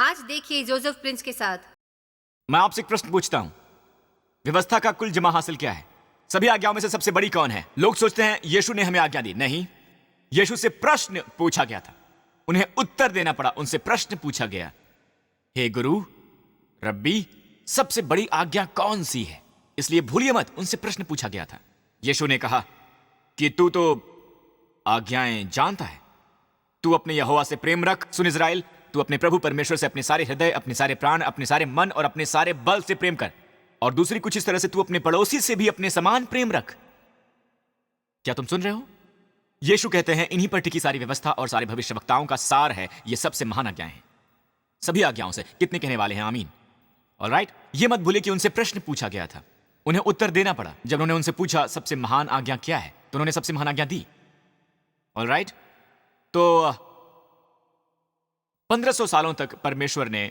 आज देखिए Joseph Prince के साथ। मैं आपसे एक प्रश्न पूछता हूं, व्यवस्था का कुल जमा हासिल क्या है? सभी आज्ञाओं में से सबसे बड़ी कौन है? लोग सोचते हैं यीशु ने हमें आज्ञा दी। नहीं, यीशु से प्रश्न पूछा गया था, उन्हें उत्तर देना पड़ा। उनसे प्रश्न पूछा गया, हे गुरु, रब्बी, सबसे बड़ी आज्ञा कौन सी है? इसलिए भूलिए मत, उनसे प्रश्न पूछा गया था। यीशु ने कहा कि तू तो आज्ञाएं जानता है। तू अपने यहोवा से प्रेम रख। सुन इज़राइल, तू अपने प्रभु परमेश्वर से अपने सारे हृदय, अपने सारे प्राण, अपने सारे मन और अपने सारे बल से प्रेम कर। और दूसरी कुछ इस तरह से, तू अपने पड़ोसी से भी अपने समान प्रेम रख। क्या तुम सुन रहे हो? यीशु कहते हैं इन्हीं पर टिकी सारी व्यवस्था और सारे भविष्यवक्ताओं का सार है। ये सबसे महान आज्ञाएं हैं, सभी आज्ञाओं से। कितने कहने वाले हैं आमीन? ऑलराइट, ये मत भूलिए कि उनसे प्रश्न पूछा गया था, उन्हें उत्तर देना पड़ा। जब उन्होंने उनसे पूछा सबसे महान आज्ञा क्या है, तो उन्होंने सबसे महान आज्ञा दी। ऑलराइट, तो 1500 सालों तक परमेश्वर ने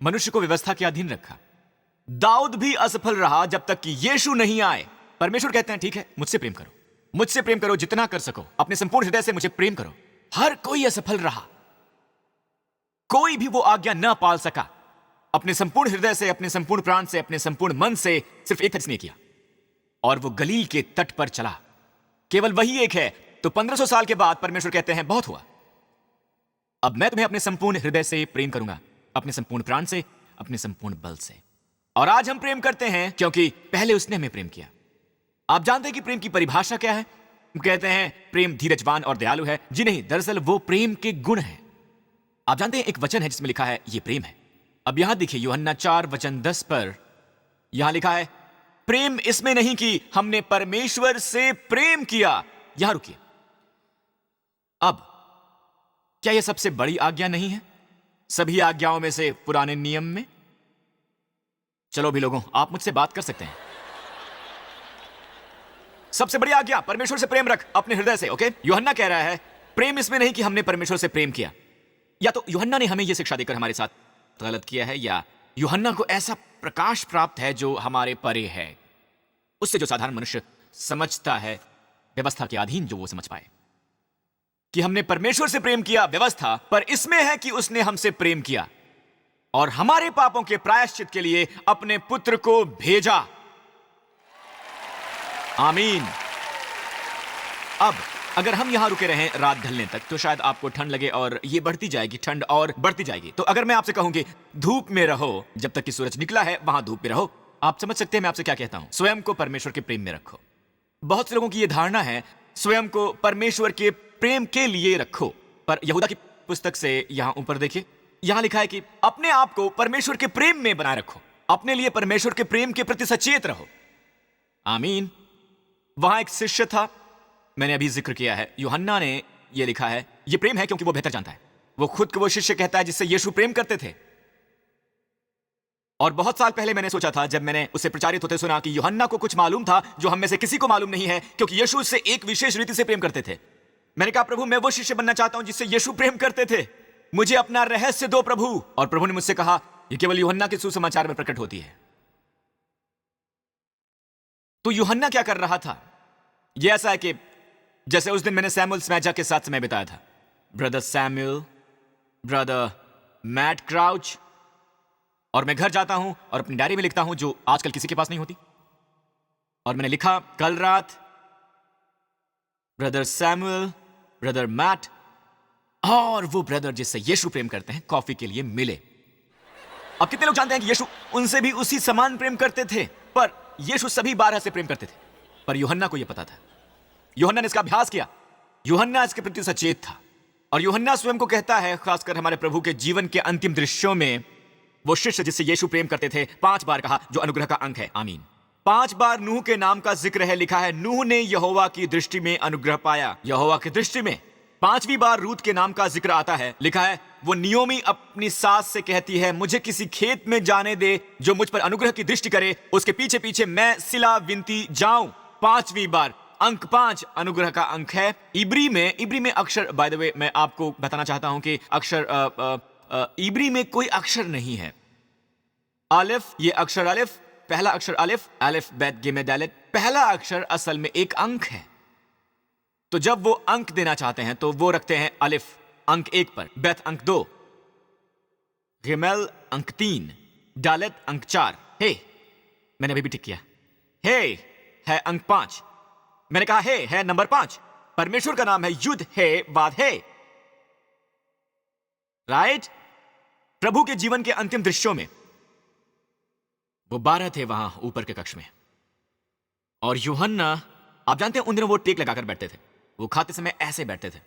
मनुष्य को व्यवस्था के अधीन रखा। दाऊद भी असफल रहा जब तक कि यीशु नहीं आए। परमेश्वर कहते हैं ठीक है, मुझसे प्रेम करो, मुझसे प्रेम करो जितना कर सको, अपने संपूर्ण हृदय से मुझे प्रेम करो। हर कोई असफल रहा, कोई भी वो आज्ञा ना पाल सका। अपने संपूर्ण हृदय से, अपने संपूर्ण प्राण से, अपने संपूर्ण मन से सिर्फ एक ने किया, और वो गलील के तट पर चला। केवल वही एक है। तो 1500 साल के बाद परमेश्वर कहते हैं बहुत हुआ, अब मैं तुम्हें अपने संपूर्ण हृदय से प्रेम करूंगा, अपने संपूर्ण प्राण से, अपने संपूर्ण बल से। और आज हम प्रेम करते हैं क्योंकि पहले उसने हमें प्रेम किया। आप जानते हैं कि प्रेम की परिभाषा क्या है? हम कहते हैं प्रेम धीरजवान और दयालु है। जी नहीं, दरअसल वो प्रेम के गुण हैं। आप जानते हैं एक वचन है जिसमें लिखा है ये प्रेम है। अब यहां देखिए, यूहन्ना 4:10 पर यहां लिखा है, प्रेम इसमें नहीं कि हमने परमेश्वर से प्रेम किया। यहां रुकिए, अब क्या यह सबसे बड़ी आज्ञा नहीं है सभी आज्ञाओं में से पुराने नियम में? चलो भी लोगों, आप मुझसे बात कर सकते हैं। सबसे बड़ी आज्ञा, परमेश्वर से प्रेम रख अपने हृदय से। ओके, यूहन्ना कह रहा है प्रेम इसमें नहीं कि हमने परमेश्वर से प्रेम किया। या तो यूहन्ना ने हमें यह शिक्षा देकर हमारे साथ गलत किया है, या यूहन्ना को ऐसा प्रकाश प्राप्त है जो हमारे परे है, उससे जो साधारण मनुष्य समझता है, व्यवस्था के अधीन जो वो समझ पाए कि हमने परमेश्वर से प्रेम किया व्यवस्था, पर इसमें है कि उसने हमसे प्रेम किया और हमारे पापों के प्रायश्चित के लिए अपने पुत्र को भेजा। आमीन। अब अगर हम यहां रुके रहें रात ढलने तक तो शायद आपको ठंड लगे, और ये बढ़ती जाएगी, ठंड और बढ़ती जाएगी। तो अगर मैं आपसे कहूं कि धूप में रहो जब तक कि सूरज निकला है, वहां धूप में रहो, आप समझ सकते हैं मैं आपसे क्या कहता हूं? स्वयं को परमेश्वर के प्रेम में रखो। बहुत से लोगों की यह धारणा है स्वयं को परमेश्वर के प्रेम के लिए रखो, पर यहूदा की पुस्तक से यहां ऊपर देखिए, यहां लिखा है कि अपने आप को परमेश्वर के प्रेम में बनाए रखो, अपने लिए परमेश्वर के प्रेम के प्रति सचेत रहो। आमीन। वहां एक शिष्य था, मैंने अभी जिक्र किया है, यूहन्ना ने यह लिखा है यह प्रेम है क्योंकि वो बेहतर जानता है। वो खुद को वो शिष्य कहता है जिससे यीशु प्रेम करते थे। और बहुत साल पहले मैंने सोचा था, जब मैंने उसे प्रचारित होते सुना कि यूहन्ना को कुछ मालूम था जो हम में से किसी को मालूम नहीं है, क्योंकि यीशु उससे एक विशेष रीति से प्रेम करते थे। मैंने कहा प्रभु, मैं वो शिष्य बनना चाहता हूं जिससे यीशु प्रेम करते थे, मुझे अपना रहस्य दो प्रभु। और प्रभु ने मुझसे कहा यह केवल यूहन्ना के सुसमाचार में प्रकट होती है। तो यूहन्ना क्या कर रहा था? यह ऐसा है कि जैसे उस दिन मैंने सैमुअल स्मैजा के साथ समय बिताया था, brother Samuel, brother Matt Crouch, और मैं घर जाता हूं और अपनी डायरी में लिखता हूं जो आजकल किसी के पास नहीं होती। और मैंने लिखा कल रात ब्रदर सैमुअल, ब्रदर मैट और वो ब्रदर जिससे यीशु प्रेम करते हैं कॉफी के लिए मिले। अब कितने लोग जानते हैं कि यीशु उनसे भी उसी समान प्रेम करते थे, पर यीशु सभी 12 से प्रेम करते थे। पर यूहन्ना को यह पता था, यूहन्ना ने इसका अभ्यास किया, यूहन्ना इसके प्रति सचेत था। और यूहन्ना स्वयं को कहता है, खासकर हमारे प्रभु के जीवन के अंतिम दृश्यों में, वो शिष्य जिससे यीशु प्रेम करते थे 5 बार कहा, जो अनुग्रह का अंक है। आमीन। 5 बार नूह के नाम का जिक्र है, लिखा है नूह ने यहोवा की दृष्टि में अनुग्रह पाया, यहोवा की दृष्टि में। 5वीं बार रूत के नाम का जिक्र आता है, लिखा है वो नियोमी अपनी सास से कहती है, मुझे किसी खेत में जाने दे जो मुझ पर अनुग्रह की दृष्टि करे, उसके पीछे पीछे मैं सिला विनती जाऊं। 5वीं बार, अंक 5 अनुग्रह का अंक है। इब्री में अक्षर, बाय द वे मैं आपको बताना चाहता हूं कि अक्षर इब्री में कोई अक्षर नहीं है। अलिफ, ये अक्षर अलिफ, पहला अक्षर अलिफ, अलिफ बेत गिमे दालेत, पहला अक्षर असल में एक अंक है। तो जब वो अंक देना चाहते हैं तो वो रखते हैं अलिफ अंक 1 पर, बेत अंक 2, गिमेल अंक 3, डालेत अंक 4, हे मैंने अभी भी टिक किया, हे है अंक 5, मैंने कहा हे है नंबर 5। परमेश्वर का नाम है युद्ध हे वाद हे, राइट। प्रभु के जीवन के अंतिम दृश्यों में वो 12 थे वहां ऊपर के कक्ष में, और यूहन्ना, आप जानते हैं उन दिनों वो टेक लगाकर बैठते थे, वो खाते समय ऐसे बैठते थे,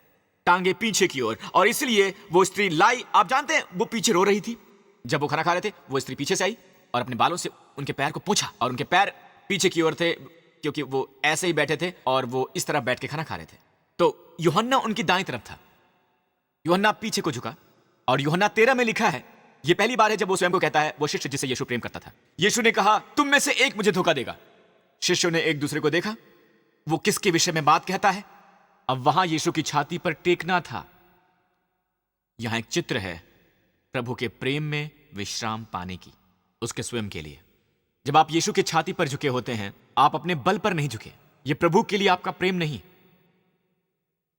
टांगे पीछे की ओर, और इसलिए वो स्त्री लाई, आप जानते हैं वो पीछे रो रही थी। जब वो खाना खा रहे थे वो स्त्री पीछे से आई और अपने बालों से उनके पैर को पोंछा, और उनके पैर पीछे की ओर थे क्योंकि वो ऐसे ही बैठे थे और वो इस तरह बैठ के खाना खा रहे थे। तो यूहन्ना उनकी दाईं तरफ था, यूहन्ना पीछे को झुका, और यूहन्ना 13 में लिखा है, ये पहली बार है जब वो स्वयं को कहता है, वो शिष्य जिसे यीशु प्रेम करता था। यीशु ने कहा, तुम में से एक मुझे धोखा देगा। शिष्यों ने एक दूसरे को देखा, वो किसके विषय में बात कहता है। अब वहां यीशु की छाती पर टेकना था। यहां एक चित्र है प्रभु के प्रेम में विश्राम पाने की, उसके स्वयं के लिए। जब आप यीशु की छाती पर झुके होते हैं, आप अपने बल पर नहीं झुके। यह प्रभु के लिए आपका प्रेम नहीं,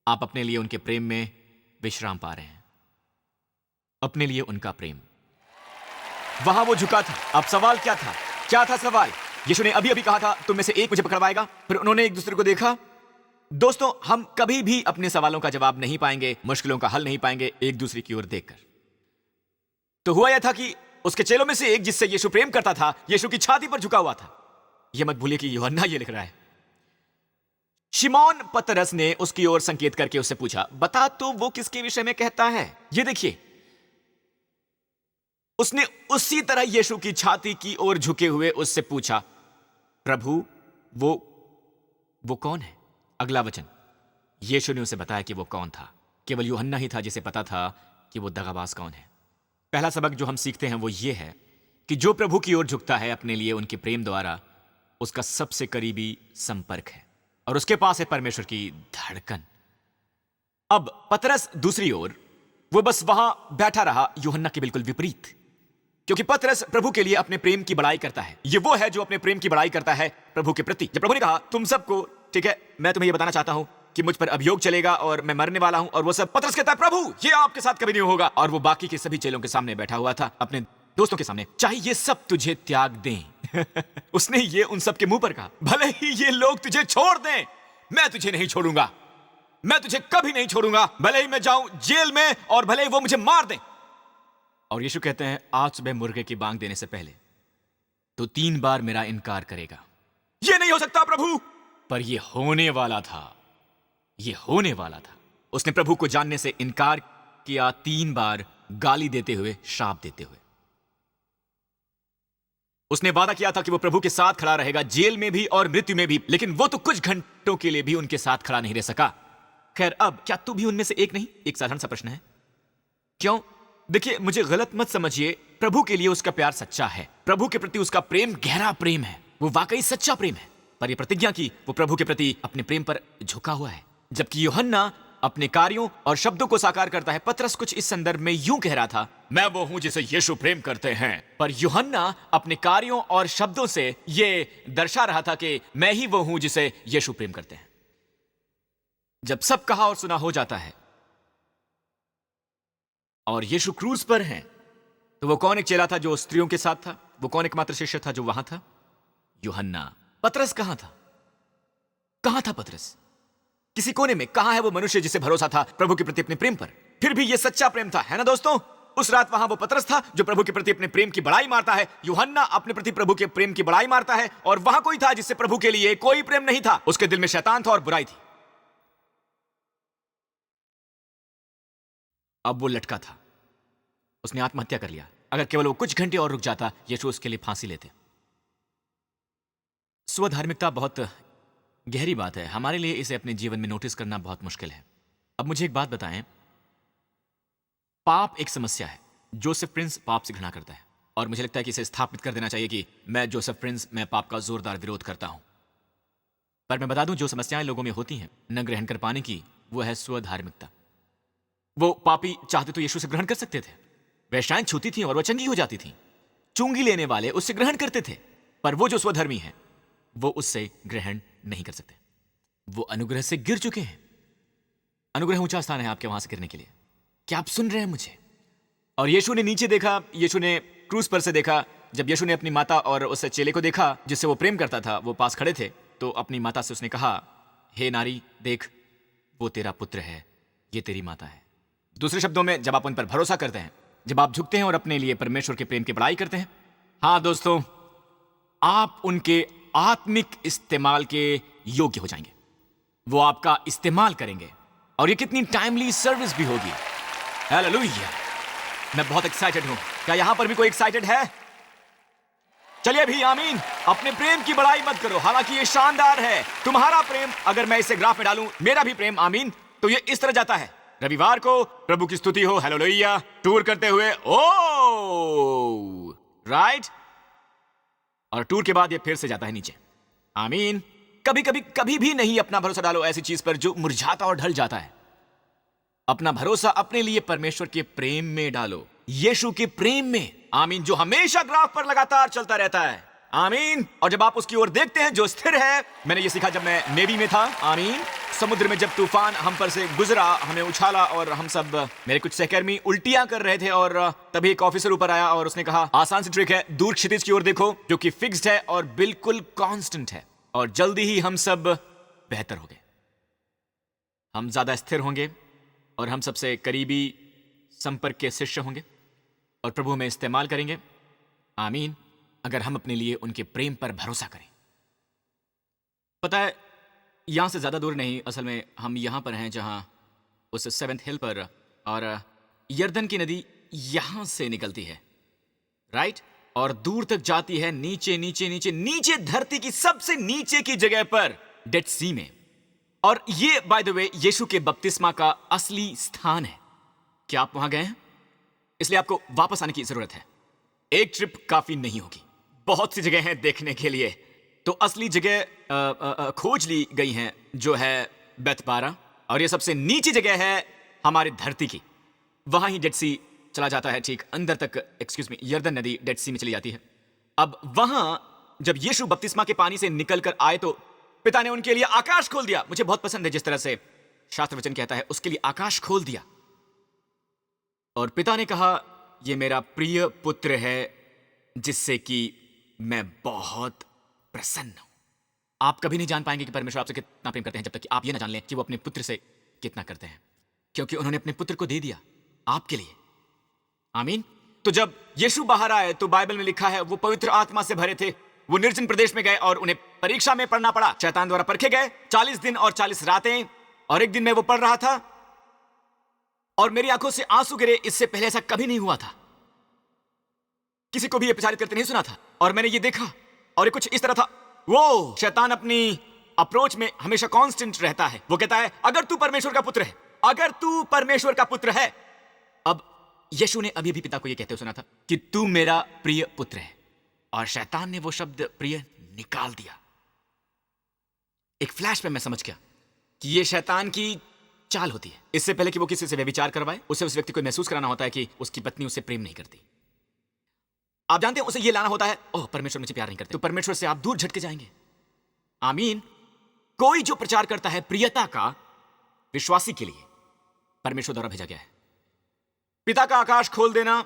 आप अपने लिए उनके प्रेम में विश्राम पा रहे हैं, अपने लिए उनका प्रेम। वहां वो झुका था। अब सवाल क्या था? क्या था सवाल? यीशु ने अभी अभी कहा था, तुम में से एक मुझे पकड़वाएगा। फिर उन्होंने एक दूसरे को देखा। दोस्तों, हम कभी भी अपने सवालों का जवाब नहीं पाएंगे, मुश्किलों का हल नहीं पाएंगे एक दूसरे की ओर देखकर। तो हुआ यह था कि उसके चेलों में से एक, जिससे यीशु प्रेम करता था, यीशु की छाती पर झुका हुआ था। यह मत भूलिए कि यूहन्ना ये लिख रहा है। शिमोन पतरस ने उसकी ओर संकेत करके उससे पूछा, बता तो वो किसके विषय में कहता है। ये देखिए, उसने उसी तरह यीशु की छाती की ओर झुके हुए उससे पूछा, प्रभु वो कौन है? अगला वचन, यीशु ने उसे बताया कि वो कौन था। केवल यूहन्ना ही था जिसे पता था कि वो दगाबाज कौन है। पहला सबक जो हम सीखते हैं वो ये है कि जो प्रभु की ओर झुकता है अपने लिए उनके प्रेम द्वारा, उसका सबसे करीबी संपर्क है, और उसके पास है परमेश्वर की धड़कन। अब पतरस दूसरी ओर, वो बस वहां बैठा रहा, यूहन्ना के बिल्कुल विपरीत, क्योंकि पतरस प्रभु के लिए अपने प्रेम की बड़ाई करता है। ये वो है जो अपने प्रेम की बड़ाई करता है प्रभु के प्रति। जब प्रभु ने कहा, तुम सबको, ठीक है, मैं तुम्हें ये बताना चाहता हूं कि मुझ पर अभियोग चलेगा और मैं मरने वाला हूं, और वो सब, पतरस कहता है, प्रभु ये आपके साथ कभी नहीं होगा। और वो बाकी के सभी चेलों के सामने बैठा हुआ था, अपने दोस्तों के सामने, चाहे ये सब तुझे त्याग दें। उसने ये उन सब के मुंह पर कहा, भले ही ये लोग तुझे छोड़ दें, मैं तुझे नहीं छोड़ूंगा, मैं तुझे कभी नहीं छोड़ूंगा, भले ही मैं जाऊं जेल में और भले ही वो मुझे मार दें। और यीशु कहते हैं, आज सुबह मुर्गे की बांग देने से पहले तो 3 बार मेरा इनकार करेगा। ये नहीं हो सकता प्रभु, पर ये होने वाला था, ये होने वाला था। उसने प्रभु को जानने से इनकार किया 3 बार, गाली देते हुए, श्राप देते हुए। उसने वादा किया था कि वो प्रभु के साथ खड़ा रहेगा, जेल में भी और मृत्यु में भी, लेकिन वो तो कुछ घंटों के लिए भी उनके साथ खड़ा नहीं रह सका। खैर, अब क्या तू भी उनमें से एक नहीं? एक साधारण सा प्रश्न है। क्यों? देखिए, मुझे गलत मत समझिए, प्रभु के लिए उसका प्यार सच्चा है, प्रभु के प्रति उसका प्रेम गहरा प्रेम है, वो वाकई सच्चा प्रेम है। पर यह प्रतिज्ञा की वो प्रभु के प्रति अपने प्रेम पर झुका हुआ है, जबकि यूहन्ना अपने कार्यों और शब्दों को साकार करता है। पतरस कुछ इस संदर्भ में यूं कह रहा था, मैं वो हूं जिसे यीशु प्रेम करते हैं, पर यूहन्ना अपने कार्यों और शब्दों से ये दर्शा रहा था कि मैं ही वो हूं जिसे यीशु प्रेम करते हैं। जब सब कहा और सुना हो जाता है और यीशु क्रूज पर हैं, तो वो कौन एक चेला था जो स्त्रियों के साथ था? वो कौन एकमात्र शिष्य था जो वहां था? यूहन्ना। पतरस कहां था? कहां था पतरस? किसी कोने में। कहां है वो मनुष्य जिसे भरोसा था प्रभु के प्रति अपने प्रेम पर? फिर भी ये सच्चा प्रेम था, है ना दोस्तों? उस रात वहां वो पतरस था जो प्रभु के प्रति अपने प्रेम की बड़ाई मारता है। यूहन्ना अपने प्रति प्रभु के प्रेम की बड़ाई मारता है, और वहां कोई था जिससे प्रभु के लिए कोई प्रेम नहीं था। उसके दिल में शैतान था और बुराई थी। अब वो लटका था, उसने आत्महत्या कर लिया। अगर केवल वो कुछ घंटे और रुक जाता, यीशु उसके लिए फांसी लेते। स्वधार्मिकता बहुत गहरी बात है, हमारे लिए इसे अपने जीवन में नोटिस करना बहुत मुश्किल है। अब मुझे एक बात बताएं, पाप एक समस्या है। जोसेफ प्रिंस पाप से घृणा करता है, और मुझे लगता है कि इसे स्थापित कर देना चाहिए कि मैं जोसेफ प्रिंस, मैं पाप का जोरदार विरोध करता हूं। पर मैं बता दूं, जो समस्याएं लोगों में होती हैं न ग्रहण कर पाने की, वो है स्वधार्मिकता। वो पापी चाहते तो यीशु से ग्रहण कर सकते थे, वेश्याएं छूती थीं और वो चंगी हो जाती थीं। चुंगी लेने वाले उससे ग्रहण करते थे, पर वो जो स्वधर्मी हैं वो उससे ग्रहण नहीं कर सकते। वो अनुग्रह से गिर चुके हैं। अनुग्रह ऊंचा स्थान है आपके वहां से गिरने के लिए। क्या आप सुन रहे हैं मुझे? और यीशु ने नीचे देखा, यीशु ने क्रूस पर से देखा। जब यीशु ने अपनी माता और उस चेले को देखा जिससे वो प्रेम करता था, वो पास खड़े थे, तो अपनी माता से उसने कहा, हे नारी, देख, वो तेरा पुत्र है, ये तेरी माता है। दूसरे शब्दों में, जब आप उन पर भरोसा करते हैं, जब आप झुकते हैं और अपने लिए परमेश्वर के प्रेम की बड़ाई करते हैं, हाँ दोस्तों, आप उनके आत्मिक इस्तेमाल के योग्य हो जाएंगे। वो आपका इस्तेमाल करेंगे और ये कितनी टाइमली सर्विस भी होगी। हालेलुया! मैं बहुत एक्साइटेड हूं। क्या यहां पर भी कोई एक्साइटेड है? चलिए भी आमीन। अपने प्रेम की बड़ाई मत करो, हालांकि ये शानदार है। तुम्हारा प्रेम, अगर मैं इसे ग्राफ में डालूं, मेरा भी प्रेम, आमीन, तो ये इस तरह जाता है। रविवार को प्रभु की स्तुति हो, हालेलुया, टूर करते हुए, ओ राइट, और टूर के बाद ये फिर से जाता है नीचे, आमीन। कभी भी नहीं अपना भरोसा डालो ऐसी चीज पर जो मुरझाता और ढल जाता है। अपना भरोसा अपने लिए परमेश्वर के प्रेम में डालो, यीशु के प्रेम में, आमीन, जो हमेशा ग्राफ पर लगातार चलता रहता है, आमीन। और जब आप उसकी ओर देखते हैं जो स्थिर है, मैंने ये सीखा जब मैं नेवी में था, आमीन। समुद्र में जब तूफान हम पर से गुजरा, हमें उछाला और हम सब, मेरे कुछ सहकर्मी उल्टियां कर रहे थे, और तभी एक ऑफिसर ऊपर आया और उसने कहा, आसान सी ट्रिक है, दूर क्षितिज की ओर देखो जो कि फिक्स्ड है और बिल्कुल कांस्टेंट है, और जल्दी ही हम सब बेहतर हो गए। हम ज्यादा स्थिर होंगे और हम सबसे करीबी संपर्क के शिष्य होंगे और प्रभु में इस्तेमाल करेंगे, आमीन, अगर हम अपने लिए उनके प्रेम पर भरोसा करें। पता है, यहां से ज्यादा दूर नहीं, असल में हम यहां पर हैं जहां उस 7th हिल पर, और यर्दन की नदी यहां से निकलती है, राइट, और दूर तक जाती है, नीचे नीचे नीचे नीचे, धरती की सबसे नीचे की जगह पर, डेड सी में। और ये बाय द वे यीशु के बपतिस्मा का असली स्थान है। क्या आप वहां गए हैं? इसलिए आपको वापस आने की जरूरत है। एक ट्रिप काफी नहीं होगी, बहुत सी जगह हैं देखने के लिए। तो असली जगह खोज ली गई हैं, जो है बेतबारा, और ये सबसे नीची जगह है हमारी धरती की। वहां ही डेड सी चला जाता है, ठीक अंदर तक, एक्सक्यूज मी, यर्दन नदी डेड सी में चली जाती है। अब वहां जब यीशु बपतिस्मा के पानी से निकलकर आए, तो पिता ने उनके लिए आकाश खोल दिया। मुझे बहुत पसंद है जिस तरह से शास्त्र वचन कहता है, उसके लिए आकाश खोल दिया, और पिता ने कहा, यह मेरा प्रिय पुत्र है जिससे कि मैं बहुत प्रसन्न हूं। आप कभी नहीं जान पाएंगे कि परमेश्वर आपसे कितना प्रेम करते हैं जब तक कि आप ये ना जान लें कि वो अपने पुत्र से कितना करते हैं, क्योंकि उन्होंने अपने पुत्र को दे दिया आपके लिए, आमीन। तो जब यीशु बाहर आए, तो बाइबल में लिखा है वो पवित्र आत्मा से भरे थे। वो निर्जन प्रदेश में गए और उन्हें परीक्षा में पढ़ना पड़ा, शैतान द्वारा परखे गए 40 दिन और 40 रातें। और एक दिन मैं वो पढ़ रहा था और मेरी आंखों से आंसू गिरे। इससे पहले ऐसा कभी नहीं हुआ था, किसी को भी ये प्रचारित करते नहीं सुना था। और मैंने ये देखा और ये कुछ इस तरह था, वो शैतान अपनी अप्रोच में हमेशा कांस्टेंट रहता है। वो कहता है, अगर तू परमेश्वर का पुत्र है, अगर तू परमेश्वर का पुत्र है। अब यीशु ने अभी भी पिता को ये कहते हुए सुना था कि तू मेरा प्रिय पुत्र है, और शैतान ने वो शब्द प्रिय निकाल दिया। एक फ्लैश में मैं समझ गया कि ये शैतान की चाल होती है। इससे पहले कि वो किसी से व्यभिचार करवाए, उसे उस व्यक्ति को महसूस कराना होता है कि उसकी पत्नी उसे प्रेम नहीं करती। आप जानते हैं, उसे ये लाना होता है, ओह परमेश्वर मुझे प्यार नहीं करते, तो परमेश्वर से आप दूर झटके जाएंगे, आमीन। कोई जो प्रचार करता है प्रियता का, विश्वासी के लिए परमेश्वर द्वारा भेजा गया है। पिता का आकाश खोल देना,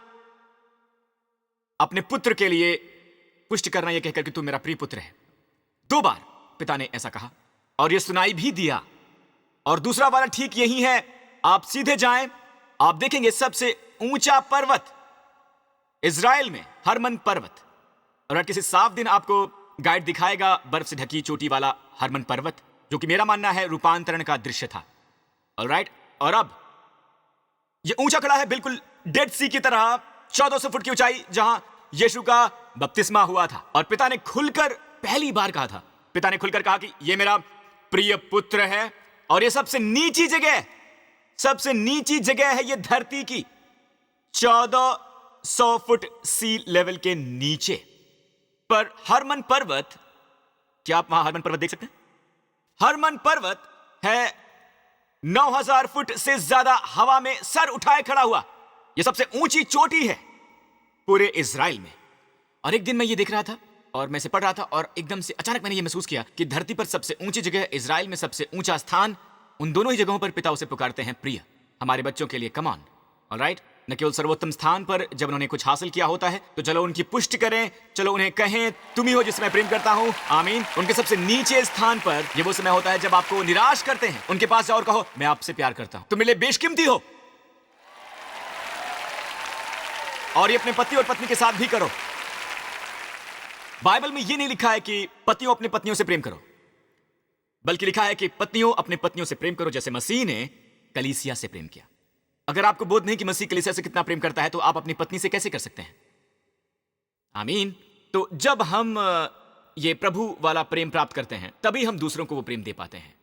अपने पुत्र के लिए पुष्ट करना, यह कहकर कि तू मेरा प्रिय पुत्र है। 2 बार पिता ने ऐसा कहा और यह सुनाई भी दिया। और दूसरा वाला ठीक यही है। आप सीधे जाएं, आप देखेंगे सबसे ऊंचा पर्वत इज़राइल में, हरमन पर्वत। और अगर किसी साफ दिन आपको गाइड दिखाएगा बर्फ से ढकी चोटी वाला हरमन पर्वत, जो कि मेरा मानना है रूपांतरण का दृश्य था, ऑलराइट। और अब यह ऊंचा खड़ा है, बिल्कुल डेड सी की तरह, 1400 फुट की ऊंचाई, जहां यीशु का बपतिस्मा हुआ था। और पिता ने खुलकर पहली बार कहा था, पिता ने खुलकर कहा कि यह मेरा प्रिय पुत्र है। और यह सबसे नीची जगह, सबसे नीची जगह है यह धरती की, 1400 फुट सी लेवल के नीचे। पर हरमन पर्वत, क्या आप वहां हरमन पर्वत देख सकते हैं? हरमन पर्वत है 9000 फुट से ज्यादा हवा में सर उठाए खड़ा हुआ। यह सबसे ऊंची चोटी है पूरे इज़राइल में। और एक दिन मैं ये देख रहा था और मैं इसे पढ़ रहा था, और एकदम से अचानक मैंने ये महसूस किया कि धरती पर सबसे ऊंची जगह, इज़राइल में सबसे ऊंचा स्थान, उन दोनों ही जगहों पर पिता उसे पुकारते हैं प्रिय। हमारे बच्चों के लिए कम ऑन, ऑलराइट। न केवल सर्वोत्तम स्थान पर जब उन्होंने कुछ हासिल किया होता है तो चलो उनकी पुष्टि करें, चलो उन्हें कहें तुम ही हो जिसे मैं प्रेम करता हूं। आमीन। उनके सबसे नीचे स्थान पर ये वो समय होता है जब आपको निराश करते हैं, उनके पास जाओ और कहो मैं आपसे प्यार करता हूं, तुम मेरे लिए बेशकीमती हो। और ये अपने पति और पत्नी के साथ भी करो। बाइबल में ये नहीं लिखा है कि पतियों अपने पत्नियों से प्रेम करो, बल्कि लिखा है कि पत्नियों अपने पत्नियों से प्रेम करो जैसे मसीह ने कलीसिया से प्रेम किया। अगर आपको बोध नहीं कि मसीह कलीसिया से कितना प्रेम करता है तो आप अपनी पत्नी से कैसे कर सकते हैं? आमीन। तो जब हम ये प्रभु वाला प्रेम प्राप्त करते हैं तभी हम दूसरों को वो प्रेम दे पाते हैं।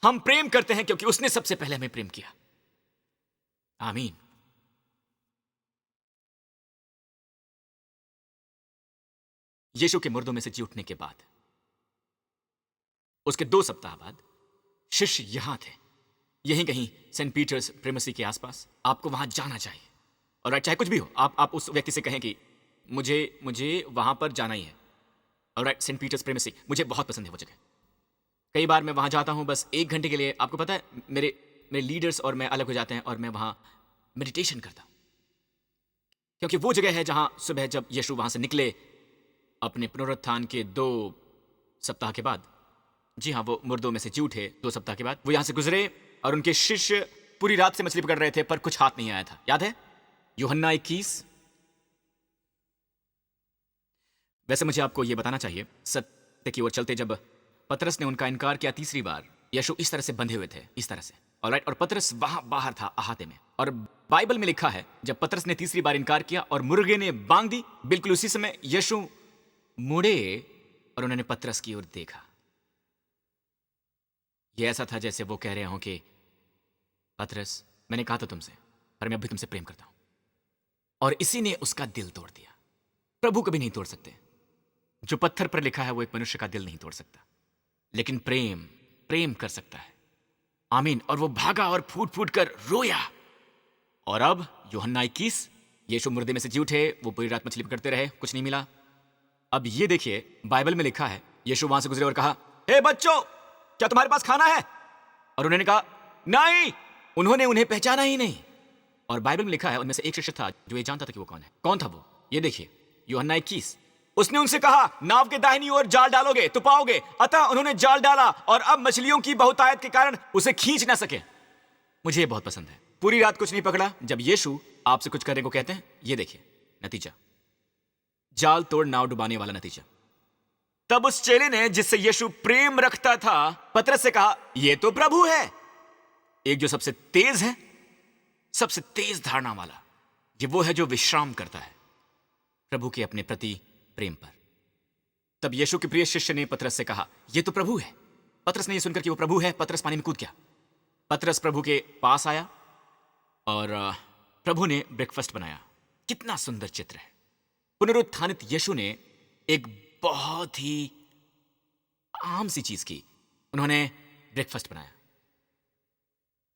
हम प्रेम करते हैं क्योंकि उसने सबसे पहले हमें प्रेम किया। आमीन। यीशु के मुर्दों में से जी उठने के बाद उसके 2 सप्ताह बाद शिष्य यहां थे, यहीं कहीं सेंट पीटर्स प्रेमसी के आसपास। आपको वहां जाना चाहिए, और चाहे कुछ भी हो, आप उस व्यक्ति से कहें कि मुझे वहां पर जाना ही है। और सेंट पीटर्स प्रेमसी मुझे बहुत पसंद है वो जगह। कई बार मैं वहां जाता हूं बस 1 घंटे के लिए। आपको पता है मेरे लीडर्स और मैं अलग हो जाते हैं और मैं वहां मेडिटेशन करता हूं, क्योंकि वो जगह है जहां सुबह जब यीशु वहां से निकले अपने पुनरुत्थान के 2 सप्ताह के बाद, जी हाँ, वो मुर्दों में से जी उठे 2 सप्ताह के बाद, वो यहां से गुजरे और उनके शिष्य पूरी रात से मछली पकड़ रहे थे पर कुछ हाथ नहीं आया था। याद है यूहन्ना 21? वैसे मुझे आपको यह बताना चाहिए, सत्य की ओर चलते, जब पतरस ने उनका इनकार किया तीसरी बार, यीशु इस तरह से बंधे हुए थे, इस तरह से, ऑलराइट, और पतरस वहां बाहर था अहाते में। और बाइबल में लिखा है जब पतरस ने तीसरी बार इनकार किया और मुर्गे ने बांग दी, बिल्कुल उसी समय यीशु मुड़े और उन्होंने पतरस की ओर देखा। यह ऐसा था जैसे वो कह रहे हों कि पतरस, मैंने कहा था तुमसे, पर मैं अभी तुमसे प्रेम करता हूं। और इसी ने उसका दिल तोड़ दिया। प्रभु कभी नहीं तोड़ सकते। जो पत्थर पर लिखा है वो एक मनुष्य का दिल नहीं तोड़ सकता, लेकिन प्रेम कर सकता है। आमीन। और वो भागा और फूट फूट कर रोया। और अब यूहन्ना 21, यीशु मुर्दे में से जी उठे, वो पूरी रात मछली पकड़ते रहे, कुछ नहीं मिला। अब ये देखिए बाइबल में लिखा है यीशु वहां से गुजरे और कहा, हे बच्चों, क्या तुम्हारे पास खाना है? और उन्होंने कहा नहीं। उन्होंने उन्हें पहचाना ही नहीं। और बाइबल में लिखा है उनमें से एक शिष्य था जो ये जानता था कि वो कौन है। कौन था वो? ये देखिए यूहन्ना 21। उसने उनसे कहा, नाव के दाहिनी ओर जाल डालोगे तो पाओगे। अतः उन्होंने जाल डाला और अब मछलियों की बहुतायत के कारण उसे खींच ना सके। मुझे ये बहुत पसंद है। पूरी रात कुछ नहीं पकड़ा। जब यीशु आपसे कुछ करने को कहते हैं, ये देखिए नतीजा, जाल तोड़ नाव डुबाने वाला नतीजा। तब उस चेले ने जिससे यीशु प्रेम रखता था पतरस से कहा, यह तो प्रभु है। एक जो सबसे तेज है, सबसे तेज धारणा वाला, ये वो है जो विश्राम करता है प्रभु के अपने प्रति प्रेम पर। तब यीशु के प्रिय शिष्य ने पतरस से कहा, यह तो प्रभु है। पतरस ने यह सुनकर कि वो प्रभु है, पतरस पानी में कूद गया। पतरस प्रभु के पास आया और प्रभु ने ब्रेकफास्ट बनाया। कितना सुंदर चित्र है। पुनरुत्थानित यीशु ने एक बहुत ही आम सी चीज की, उन्होंने ब्रेकफास्ट बनाया।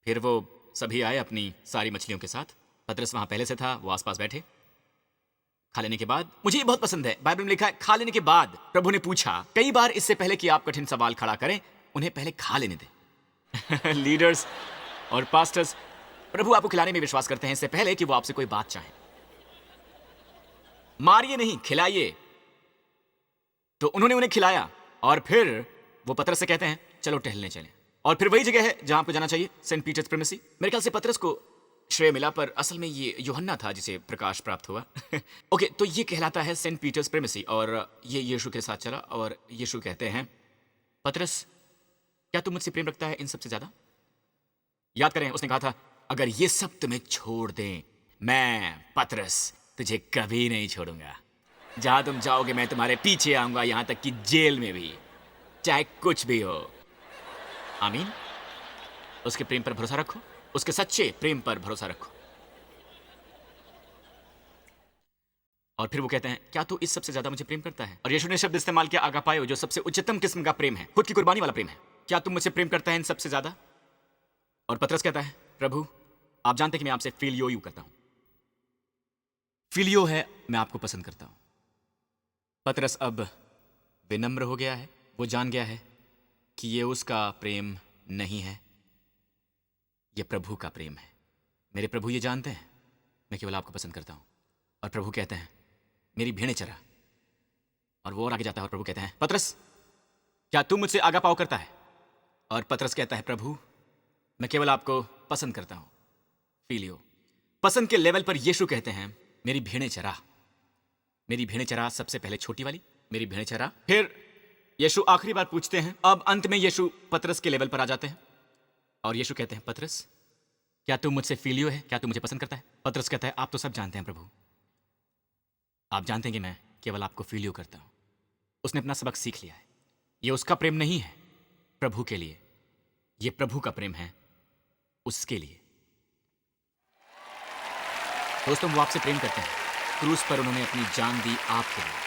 फिर वो सभी आए अपनी सारी मछलियों के साथ। पतरस वहां पहले से था, वो आसपास बैठे। खा लेने के बाद, मुझे ये बहुत पसंद है, बाइबल में लिखा है खा लेने के बाद प्रभु ने पूछा, कई बार इससे पहले कि आप कठिन सवाल खड़ा करें, उन्हें पहले खा लेने दें। लीडर्स और पास्टर्स, प्रभु आपको खिलाने में विश्वास करते हैं इससे पहले कि वो आपसे कोई बात चाहे। मारिए नहीं, खिलाइए। तो उन्होंने उन्हें खिलाया और फिर वो पतरस से कहते हैं, चलो टहलने चलें। और फिर वही जगह है जहां आपको जाना चाहिए, सेंट पीटर्स प्रेमसी। मेरे ख्याल से पतरस को श्रेय मिला, पर असल में ये यूहन्ना था जिसे प्रकाश प्राप्त हुआ। ओके, तो ये कहलाता है सेंट पीटर्स प्रेमसी। और ये यीशु के साथ चला और यीशु कहते हैं, पतरस, क्या तू मुझसे प्रेम रखता है इन सबसे ज्यादा? याद करें, उसने कहा था, अगर ये सब तुम्हें छोड़ दें, मैं पतरस तुझे कभी नहीं छोड़ूंगा। जहां तुम जाओगे मैं तुम्हारे पीछे आऊंगा, यहां तक कि जेल में भी, चाहे कुछ भी हो। आमीन। उसके प्रेम पर भरोसा रखो, उसके सच्चे प्रेम पर भरोसा रखो। और फिर वो कहते हैं, क्या तू इस सबसे ज्यादा मुझे प्रेम करता है? और यीशु ने शब्द इस्तेमाल किया, आगापायो, जो सबसे उच्चतम किस्म का प्रेम है, खुद की कुर्बानी वाला प्रेम है। क्या तुम मुझसे प्रेम करता है इन सबसे ज्यादा? और पतरस कहता है, प्रभु आप जानते हैं कि मैं आपसे फिलियो करता हूं। फिलियो है, मैं आपको पसंद करता हूं। पतरस अब विनम्र हो गया है। वो जान गया है कि ये उसका प्रेम नहीं है, ये प्रभु का प्रेम है। मेरे प्रभु ये जानते हैं, मैं केवल आपको पसंद करता हूं। और प्रभु कहते हैं मेरी भेड़ें चरा। और वो और आगे जाता है और प्रभु कहते हैं पतरस, क्या तू मुझसे आगा पाव करता है? और पतरस कहता है प्रभु, मैं केवल आपको पसंद करता हूं। फीलियो। पसंद के लेवल पर यीशु कहते हैं मेरी भेड़ें चरा। मेरी भेड़ें चरा, सबसे पहले छोटी वाली, मेरी भेड़ें चरा। फिर यीशु आखिरी बार पूछते हैं। अब अंत में यीशु पतरस के लेवल पर आ जाते हैं और यीशु कहते हैं पतरस, क्या तू मुझसे फीलियो है? क्या तू मुझे पसंद करता है? पतरस कहता है आप तो सब जानते हैं प्रभु, आप जानते हैं कि मैं केवल आपको फीलियो करता हूं। उसने अपना सबक सीख लिया है। ये उसका प्रेम नहीं है प्रभु के लिए, ये प्रभु का प्रेम है उसके लिए। दोस्तों, वो आपसे प्रेम करते हैं। क्रूस पर उन्होंने अपनी जान दी आपके लिए।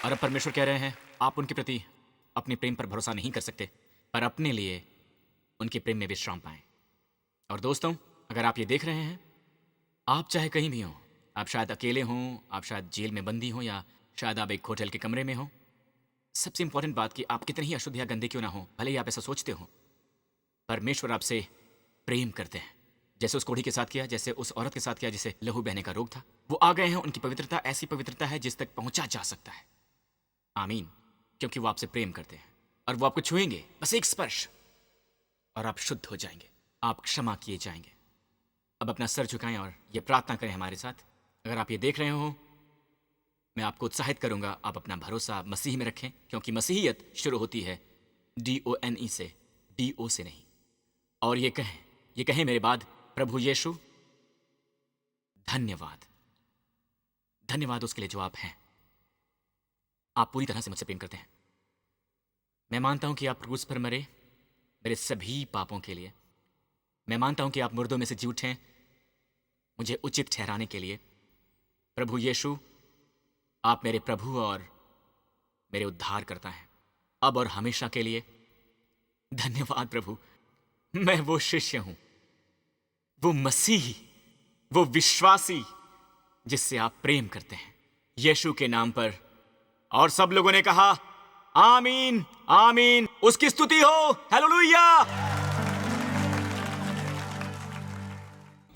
और अब परमेश्वर कह रहे हैं आप उनके प्रति अपने प्रेम पर भरोसा नहीं कर सकते, पर अपने लिए उनके प्रेम में विश्राम पाएं। और दोस्तों, अगर आप ये देख रहे हैं, आप चाहे कहीं भी हों, आप शायद अकेले हों, आप शायद जेल में बंदी हों, या शायद आप एक होटल के कमरे में हों, सबसे इंपॉर्टेंट बात कि आप कितने ही अशुद्ध या गंदे क्यों ना हो, भले ही आप ऐसा सोचते हो, परमेश्वर आपसे प्रेम करते हैं। जैसे उस कोढ़ी के साथ किया, जैसे उस औरत के साथ किया जिसे लहू बहने का रोग था। वो आ गए हैं। उनकी पवित्रता ऐसी पवित्रता है जिस तक पहुंचा जा सकता है। आमीन। क्योंकि वो आपसे प्रेम करते हैं और वो आपको छुएंगे, बस एक स्पर्श, और आप शुद्ध हो जाएंगे, आप क्षमा किए जाएंगे। अब अपना सर झुकाएं और ये प्रार्थना करें हमारे साथ। अगर आप ये देख रहे हो, मैं आपको उत्साहित करूंगा आप अपना भरोसा मसीह में रखें, क्योंकि मसीहियत शुरू होती है DONE से, DO से नहीं। और ये कहें मेरे बाद, प्रभु यीशु धन्यवाद। धन्यवाद उसके लिए जो आप हैं। आप पूरी तरह से मुझसे प्रेम करते हैं। मैं मानता हूं कि आप क्रूस पर मरे मेरे सभी पापों के लिए। मैं मानता हूं कि आप मुर्दों में से जी उठे मुझे उचित ठहराने के लिए। प्रभु यीशु, आप मेरे प्रभु और मेरे उद्धार करता है, अब और हमेशा के लिए। धन्यवाद प्रभु। मैं वो शिष्य हूं, वो मसीही, वो विश्वासी जिससे आप प्रेम करते हैं, यीशु के नाम पर। और सब लोगों ने कहा आमीन, आमीन। उसकी स्तुति हो। हालेलुया।